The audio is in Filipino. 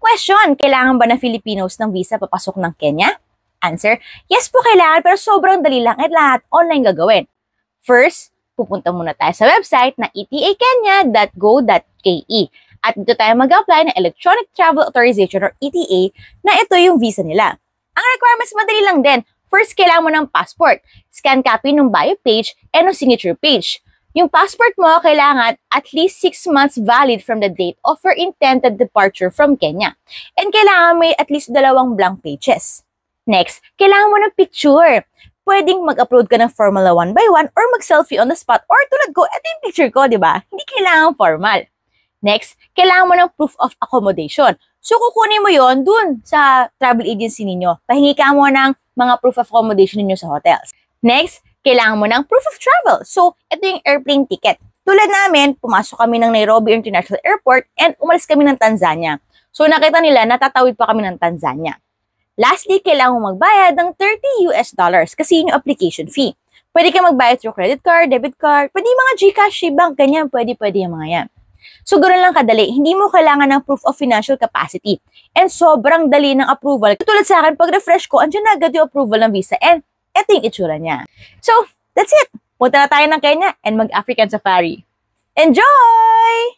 Question, kailangan ba ng Filipinos ng visa papasok ng Kenya? Answer, yes po kailangan pero sobrang dali lang at lahat online gagawin. First, pupunta muna tayo sa website na etakenya.go.ke at dito tayo mag-apply ng Electronic Travel Authorization or ETA na ito yung visa nila. Ang requirements madali lang din. First, kailangan mo ng passport, scan copy ng bio page, and ng signature page. Yung passport mo, kailangan at least 6 months valid from the date of your intended departure from Kenya. And kailangan may at least 2 blank pages. Next, kailangan mo ng picture. Pwedeng mag-upload ka ng formula 1 by 1 or mag-selfie on the spot or tulad ko, ito yung picture ko, di ba? Hindi kailangan formal. Next, kailangan mo ng proof of accommodation. So, kukunin mo yon dun sa travel agency ninyo. Pahingi ka mo ng mga proof of accommodation ninyo sa hotels. Next, kailangan mo ng proof of travel. So, ito yung airplane ticket. Tulad namin, pumasok kami ng Nairobi International Airport and umalis kami ng Tanzania. So, nakita nila, natatawid pa kami ng Tanzania. Lastly, kailangan mo magbayad ng $30 kasi yun yung application fee. Pwede ka magbayad through credit card, debit card, pwede yung mga GCash, bank, ganyan, pwede yung mga yan. So, ganoon lang kadali. Hindi mo kailangan ng proof of financial capacity. And sobrang dali ng approval. Tulad sa akin, pag refresh ko, andyan na agad yung approval ng visa. And ito yung itsura niya. So, that's it. Punta na tayo ng Kenya and mag-African safari. Enjoy!